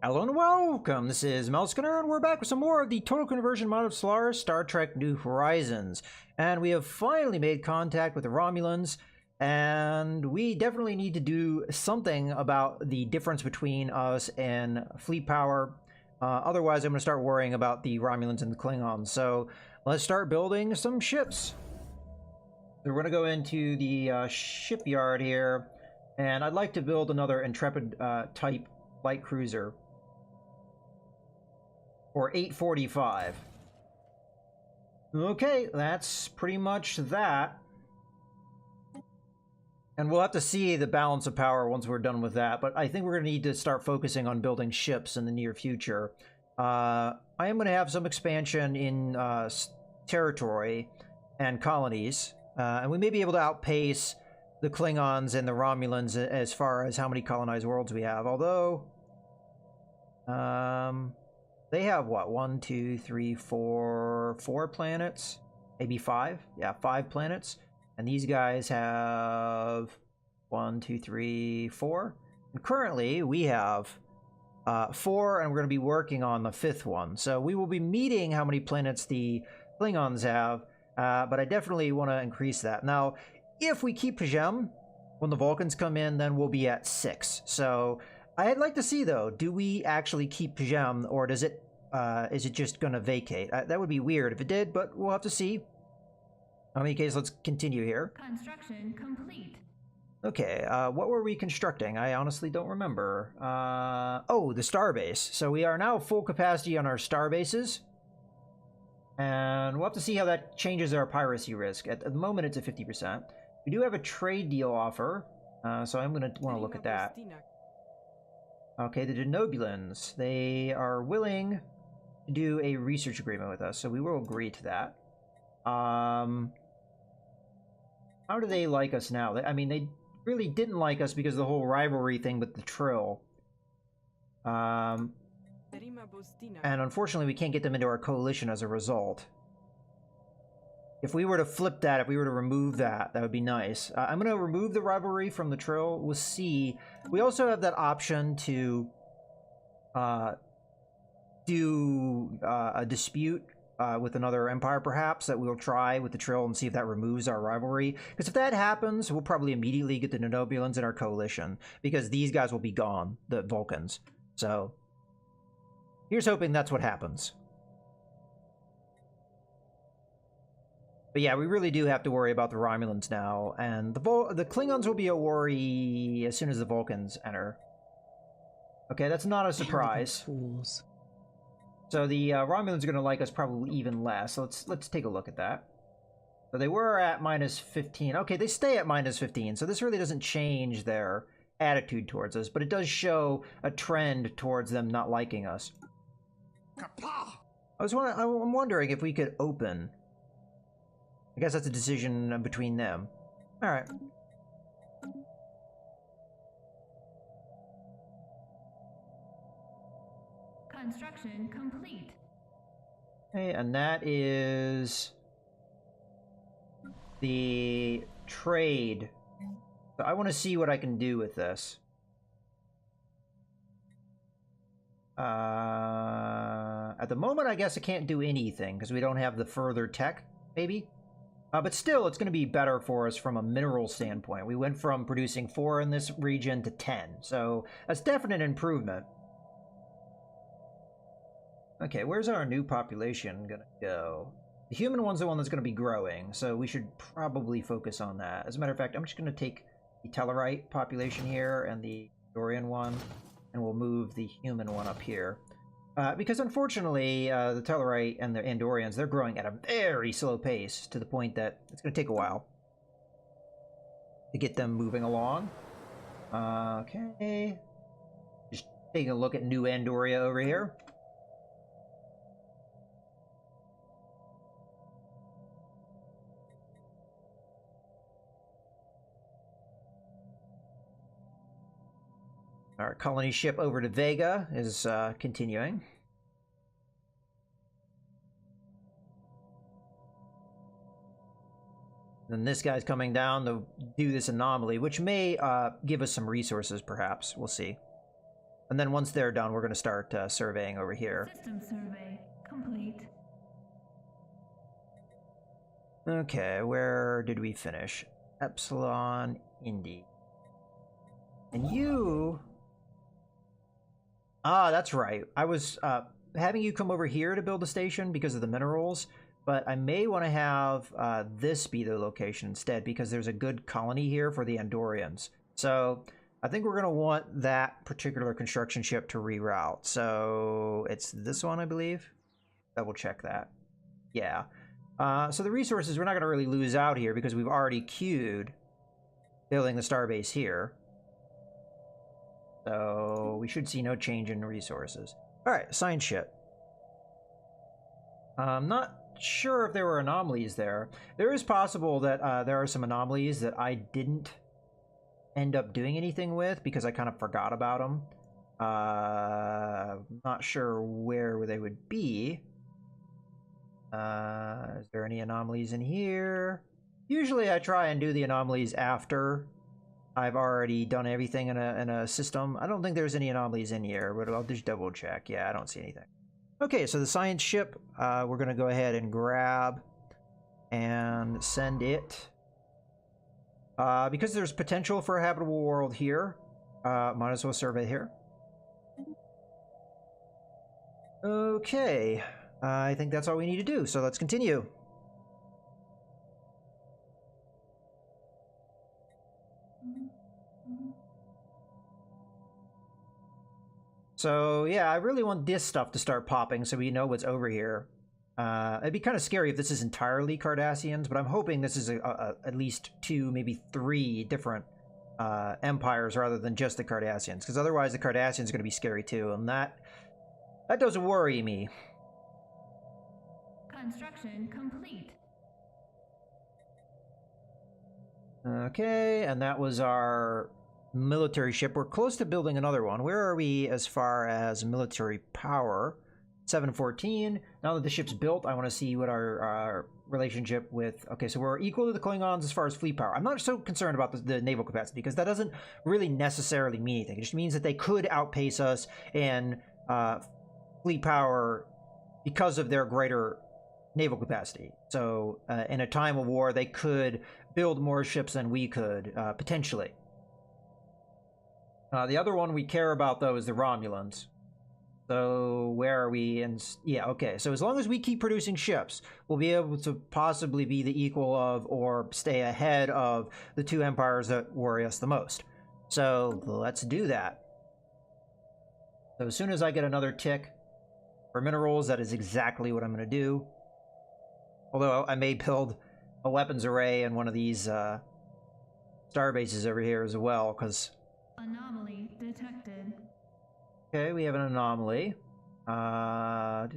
Hello and welcome, this is Melskinner, and we're back with some more of the total conversion mod of Stellaris, Star Trek New Horizons. And we have finally made contact with the Romulans, and we definitely need to do something about the difference between us and fleet power. Otherwise, I'm going to start worrying about the Romulans and the Klingons. So let's start building some ships. So we're going to go into the shipyard here, and I'd like to build another Intrepid type light cruiser. Or 845. Okay, that's pretty much that. And we'll have to see the balance of power once we're done with that, but I think we're going to need to start focusing on building ships in the near future. I am going to have some expansion in territory and colonies, and we may be able to outpace the Klingons and the Romulans as far as how many colonized worlds we have, although... they have what? 1, 2, 3, 4 planets? Maybe 5? Yeah, 5 planets. And these guys have 1, 2, 3, 4. And currently we have 4, and we're going to be working on the 5th one. So we will be meeting how many planets the Klingons have, but I definitely want to increase that. Now, if we keep Pajem, when the Vulcans come in, then we'll be at 6. So... I'd like to see, though, do we actually keep Pajem, or does it, is it just going to vacate? That would be weird if it did, but we'll have to see. In any case, let's continue here. Construction complete. Okay, what were we constructing? I honestly don't remember. Oh, the starbase. So we are now full capacity on our starbases. And we'll have to see how that changes our piracy risk. At the moment, it's at 50%. We do have a trade deal offer, so I'm going to want to look at that. Okay, the Denobulans, they are willing to do a research agreement with us, so we will agree to that. How do they like us now? I mean, they really didn't like us because of the whole rivalry thing with the Trill. And unfortunately, we can't get them into our coalition as a result. If we were to flip that, if we were to remove that, that would be nice. I'm going to remove the rivalry from the Trill. We'll see. We also have that option to do a dispute with another empire, perhaps, that we'll try with the Trill and see if that removes our rivalry. Because if that happens, we'll probably immediately get the Denobulans in our coalition, because these guys will be gone, the Vulcans. So, here's hoping that's what happens. But yeah, we really do have to worry about the Romulans now, and the Klingons will be a worry as soon as the Vulcans enter. Okay, that's not a surprise. Fools. So the Romulans are going to like us probably even less. So let's take a look at that. So they were at -15. Okay, they stay at -15, so this really doesn't change their attitude towards us, but it does show a trend towards them not liking us. I'm wondering if we could open... I guess that's a decision between them. Alright. Construction complete. Okay, and that is the trade. So I want to see what I can do with this. At the moment, I guess I can't do anything because we don't have the further tech, maybe? But still, it's going to be better for us from a mineral standpoint. We went from producing 4 in this region to 10, so that's definite improvement. Okay, where's our new population going to go? The human one's the one that's going to be growing, so we should probably focus on that. As a matter of fact, I'm just going to take the Tellarite population here and the Dorian one, and we'll move the human one up here. Because unfortunately, the Tellarite and the Andorians, they're growing at a very slow pace, to the point that it's going to take a while to get them moving along. Okay. Just taking a look at New Andoria over here. Our colony ship over to Vega is continuing. Then this guy's coming down to do this anomaly, which may give us some resources, perhaps. We'll see. And then once they're done, we're going to start surveying over here. System survey complete. Okay, where did we finish? Epsilon Indy. And you... Ah, that's right. I was having you come over here to build a station because of the minerals, but I may want to have this be the location instead because there's a good colony here for the Andorians. So I think we're going to want that particular construction ship to reroute. So it's this one, I believe. Double check that. Yeah. So the resources, we're not going to really lose out here because we've already queued building the starbase here. So we should see no change in resources. All right, science ship. I'm not sure if there were anomalies there. There is possible that there are some anomalies that I didn't end up doing anything with because I kind of forgot about them. Not sure where they would be. Is there any anomalies in here? Usually I try and do the anomalies after I've already done everything in a system. I don't think there's any anomalies in here, but I'll just double check. Yeah, I don't see anything. Okay, so the science ship, we're going to go ahead and grab and send it. Because there's potential for a habitable world here, might as well survey here. Okay, I think that's all we need to do, so let's continue. So yeah, I really want this stuff to start popping so we know what's over here. It'd be kind of scary if this is entirely Cardassians, but I'm hoping this is at least 2, maybe 3 different empires rather than just the Cardassians, because otherwise the Cardassians are going to be scary too, and that does worry me. Construction complete. Okay, and that was our military ship. We're close to building another one. Where are we as far as military power? 714. Now that the ship's built, I want to see what our relationship with... Okay, so we're equal to the Klingons as far as fleet power. I'm not so concerned about the naval capacity because that doesn't really necessarily mean anything. It just means that they could outpace us in fleet power because of their greater naval capacity. So in a time of war, they could build more ships than we could, potentially. The other one we care about, though, is the Romulans. So where are we? And yeah, okay. So as long as we keep producing ships, we'll be able to possibly be the equal of or stay ahead of the 2 empires that worry us the most. So let's do that. So as soon as I get another tick for minerals, that is exactly what I'm going to do. Although I may build a weapons array in one of these star bases over here as well, because... Anomaly detected. Okay, we have an anomaly. Oh.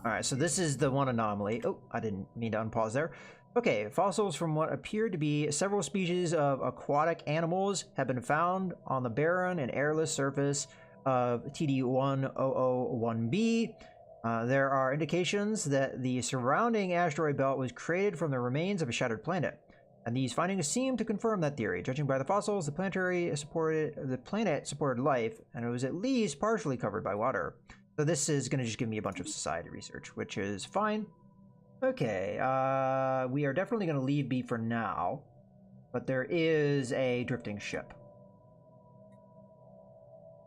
Alright, so this is the one anomaly. Oh, I didn't mean to unpause there. Okay, fossils from what appear to be several species of aquatic animals have been found on the barren and airless surface of TD-1001b. There are indications that the surrounding asteroid belt was created from the remains of a shattered planet. And these findings seem to confirm that theory. Judging by the fossils, the planet supported life, and it was at least partially covered by water. So this is going to just give me a bunch of society research, which is fine. Okay, we are definitely going to leave B for now, but there is a drifting ship.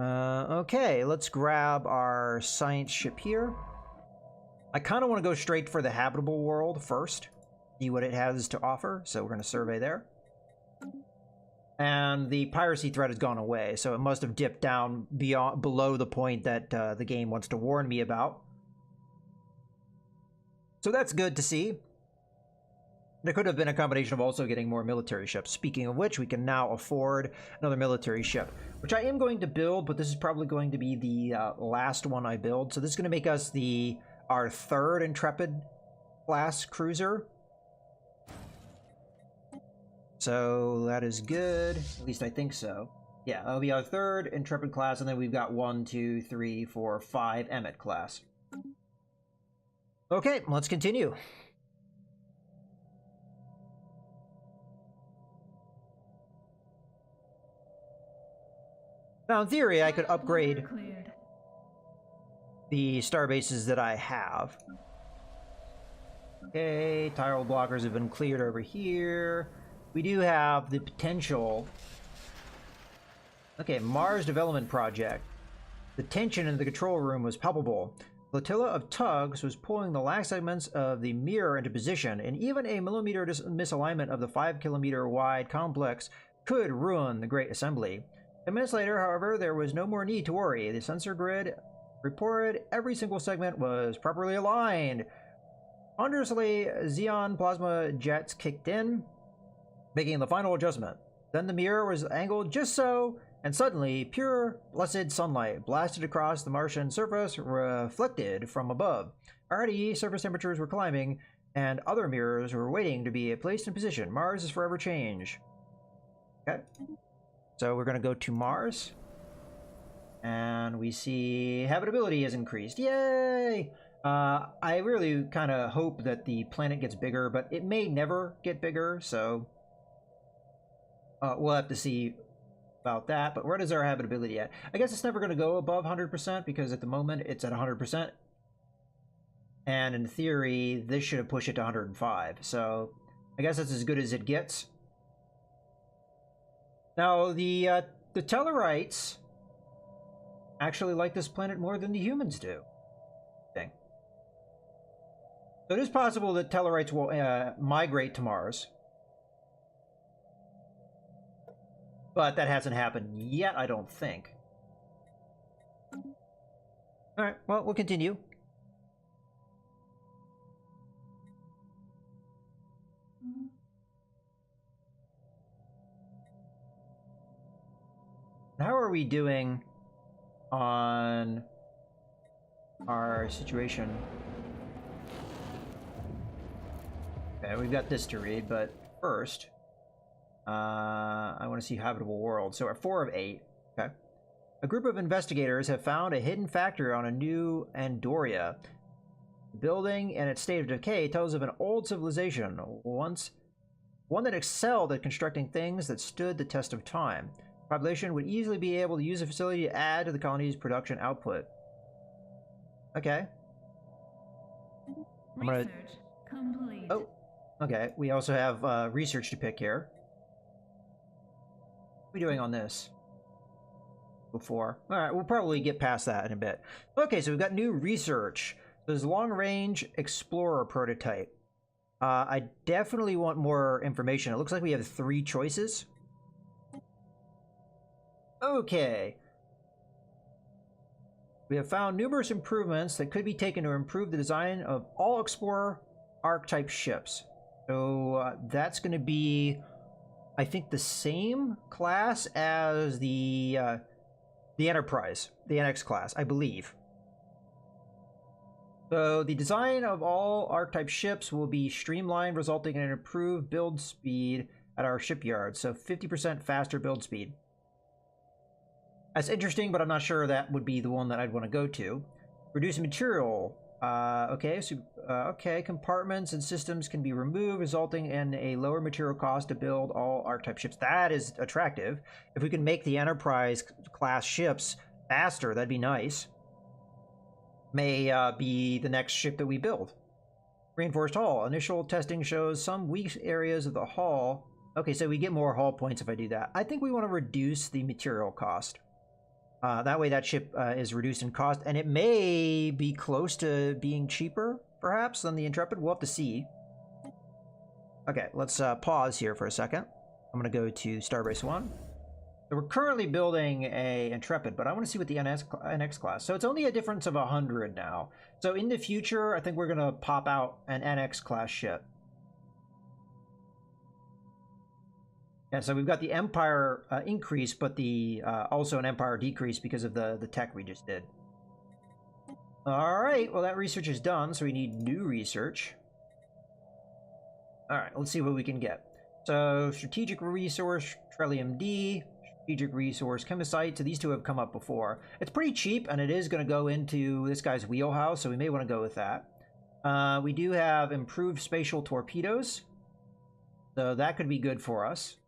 Okay, let's grab our science ship here. I kind of want to go straight for the habitable world first. See what it has to offer, so we're going to survey there. And the piracy threat has gone away, so it must have dipped down below the point that the game wants to warn me about. So that's good to see. There could have been a combination of also getting more military ships. Speaking of which, we can now afford another military ship, which I am going to build, but this is probably going to be the last one I build. So this is going to make us our 3rd Intrepid class cruiser. So that is good. At least I think so. Yeah, that'll be our 3rd Intrepid class, and then we've got 1, 2, 3, 4, 5 Emmet class. Okay, let's continue. Now, in theory, I could upgrade Order cleared. the star bases that I have. Okay, tile blockers have been cleared over here. We do have the potential. Okay, Mars Development Project. The tension in the control room was palpable. Flotilla of tugs was pulling the last segments of the mirror into position, and even a millimeter misalignment of the 5-kilometer wide complex could ruin the Great Assembly. 10 minutes later, however, there was no more need to worry. The sensor grid reported every single segment was properly aligned. Ponderously, Xeon plasma jets kicked in, making the final adjustment. Then the mirror was angled just so, and suddenly, pure, blessed sunlight blasted across the Martian surface, reflected from above. Already, surface temperatures were climbing, and other mirrors were waiting to be placed in position. Mars is forever change. Okay. So we're going to go to Mars. And we see habitability has increased. Yay! I really kind of hope that the planet gets bigger, but it may never get bigger, so we'll have to see about that. But where does our habitability at? I guess it's never going to go above 100% because at the moment it's at 100%. And in theory, this should have pushed it to 105. So I guess that's as good as it gets. Now, the Tellarites actually like this planet more than the humans do. Dang. So it is possible that Tellarites will migrate to Mars. But that hasn't happened yet, I don't think. Alright, well, we'll continue. How are we doing on our situation? Okay, we've got this to read, but first, I want to see habitable world. So we're 4 of 8. Okay. A group of investigators have found a hidden factory on a new Andoria. The building and its state of decay tells of an old civilization, once one that excelled at constructing things that stood the test of time. The population would easily be able to use the facility to add to the colony's production output. Okay. Research complete. Oh, okay. We also have research to pick here. What are we doing on this? Before. Alright, we'll probably get past that in a bit. Okay, so we've got new research. There's a long-range explorer prototype. I definitely want more information. It looks like we have 3 choices. Okay. We have found numerous improvements that could be taken to improve the design of all Explorer archetype ships. So that's going to be, I think, the same class as the Enterprise, the NX class, I believe. So the design of all archetype ships will be streamlined, resulting in an improved build speed at our shipyard. So 50% faster build speed. That's interesting, but I'm not sure that would be the one that I'd want to go to. Reduce material. Okay, so compartments and systems can be removed, resulting in a lower material cost to build all archetype ships. That is attractive. If we can make the Enterprise class ships faster, that'd be nice. May be the next ship that we build. Reinforced hull. Initial testing shows some weak areas of the hull. Okay, so we get more hull points if I do that. I think we want to reduce the material cost. That way that ship is reduced in cost, and it may be close to being cheaper, perhaps, than the Intrepid. We'll have to see. Okay, let's pause here for a second. I'm going to go to Starbase 1. So we're currently building a Intrepid, but I want to see what the NX class. So it's only a difference of 100 now. So in the future, I think we're going to pop out an NX class ship. Yeah, so we've got the Empire increase, but the also an Empire decrease because of the tech we just did. All right, well, that research is done, so we need new research. All right, let's see what we can get. So strategic resource, Trellium D, strategic resource, Chemisite. So these two have come up before. It's pretty cheap, and it is going to go into this guy's wheelhouse, so we may want to go with that. We do have improved spatial torpedoes, so that could be good for us.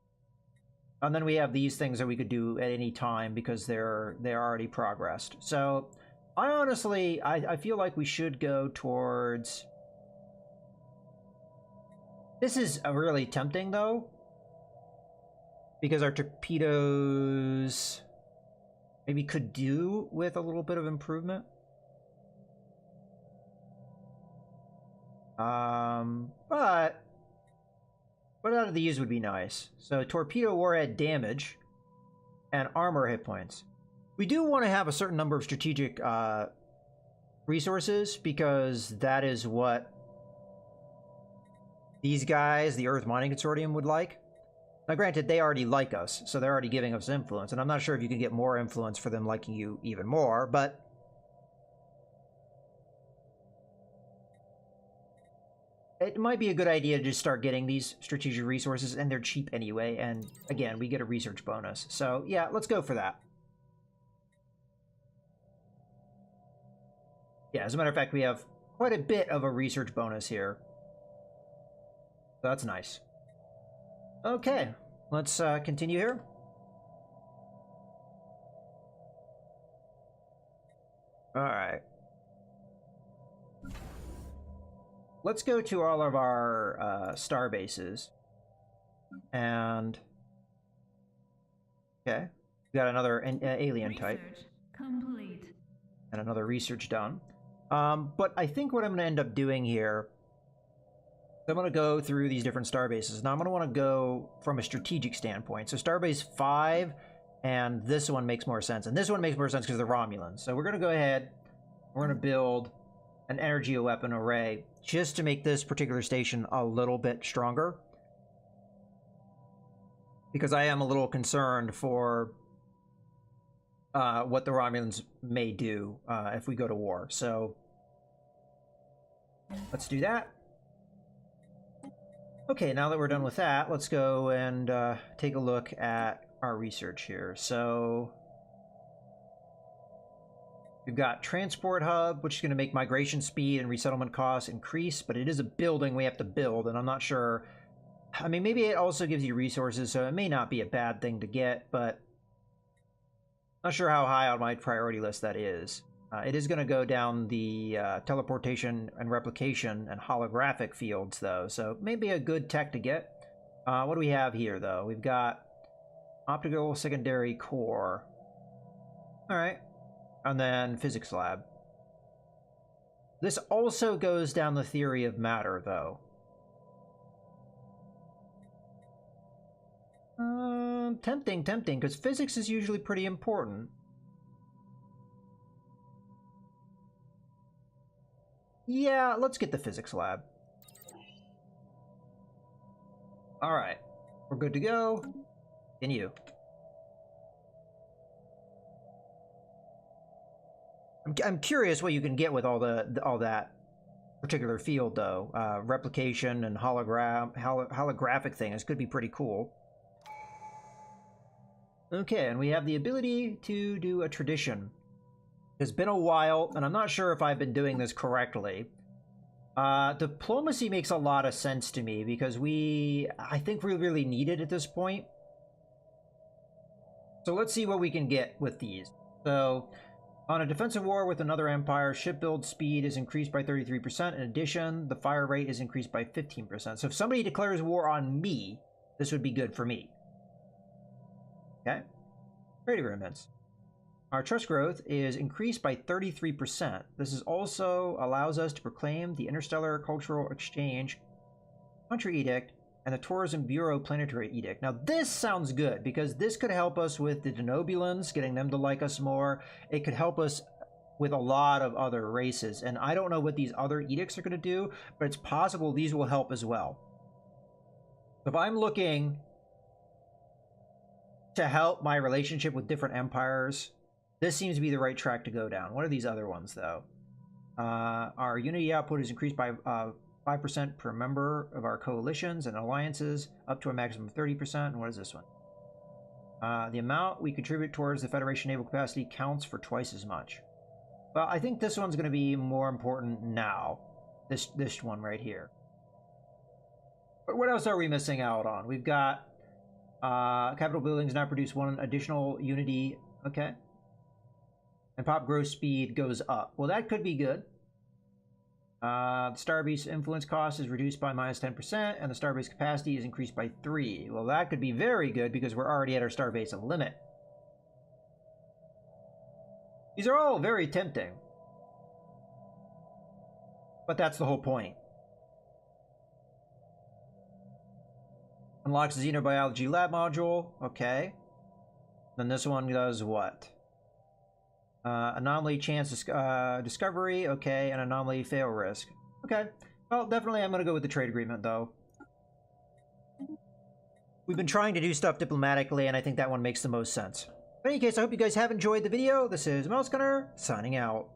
And then we have these things that we could do at any time because they're already progressed. So I honestly, I feel like we should go towards... This is really tempting, though, because our torpedoes maybe could do with a little bit of improvement. But out of these would be nice. So torpedo warhead damage and armor hit points. We do want to have a certain number of strategic resources because that is what these guys, the Earth Mining Consortium, would like. Now, granted, they already like us, so they're already giving us influence, and I'm not sure if you can get more influence for them liking you even more, but it might be a good idea to just start getting these strategic resources, and they're cheap anyway, and again, we get a research bonus. So, yeah, let's go for that. Yeah, as a matter of fact, we have quite a bit of a research bonus here. So that's nice. Okay, let's continue here. All right. Let's go to all of our star bases. And... Okay. We got another alien type. Complete. And another research done. But I think what I'm going to end up doing here... I'm going to go through these different star bases. Now I'm going to want to go from a strategic standpoint. So Starbase 5 and this one makes more sense. And this one makes more sense because they're Romulans. So we're going to go ahead. We're going to build an energy weapon array just to make this particular station a little bit stronger. Because I am a little concerned for what the Romulans may do if we go to war. So let's do that. Okay, now that we're done with that, let's go and take a look at our research here. So we've got transport hub, which is going to make migration speed and resettlement costs increase, but it is a building we have to build, and I'm not sure. I mean, maybe it also gives you resources, so it may not be a bad thing to get, but not sure how high on my priority list that is. It is going to go down the teleportation and replication and holographic fields, though, so maybe a good tech to get. What do we have here, though? We've got optical secondary core. All right. And then physics lab. This also goes down the theory of matter, though. Tempting, because physics is usually pretty important. Yeah, let's get the physics lab. All right, we're good to go. And you. I'm curious what you can get with all that particular field, though. Replication and holographic things could be pretty cool. Okay, and we have the ability to do a tradition. It's been a while, and I'm not sure if I've been doing this correctly. Diplomacy makes a lot of sense to me because I think we really need it at this point. So let's see what we can get with these. So, on a defensive war with another empire, ship build speed is increased by 33%. In addition, the fire rate is increased by 15%. So if somebody declares war on me, this would be good for me. Okay? Trade agreements. Our trust growth is increased by 33%. This is also allows us to proclaim the Interstellar Cultural Exchange Country Edict and the Tourism Bureau Planetary Edict. Now this sounds good because this could help us with the Denobulans, getting them to like us more. It could help us with a lot of other races. And I don't know what these other edicts are going to do, but it's possible these will help as well. If I'm looking to help my relationship with different empires, this seems to be the right track to go down. What are these other ones, though? Our unity output is increased by 5% per member of our coalitions and alliances, up to a maximum of 30%. And what is this one? The amount we contribute towards the Federation naval capacity counts for twice as much. Well, I think this one's going to be more important now. This one right here. But what else are we missing out on? We've got Capital buildings now produce 1 additional unity. Okay. And pop growth speed goes up. Well, that could be good. The Starbase influence cost is reduced by -10%, and the Starbase capacity is increased by 3. Well, that could be very good because we're already at our Starbase limit. These are all very tempting. But that's the whole point. Unlocks the Xenobiology Lab module. Okay. Then this one does what? Anomaly chance discovery. Okay. And anomaly fail risk. Okay. Well, definitely I'm going to go with the trade agreement, though. We've been trying to do stuff diplomatically, and I think that one makes the most sense. In any case, I hope you guys have enjoyed the video. This is Mouse Gunner, signing out.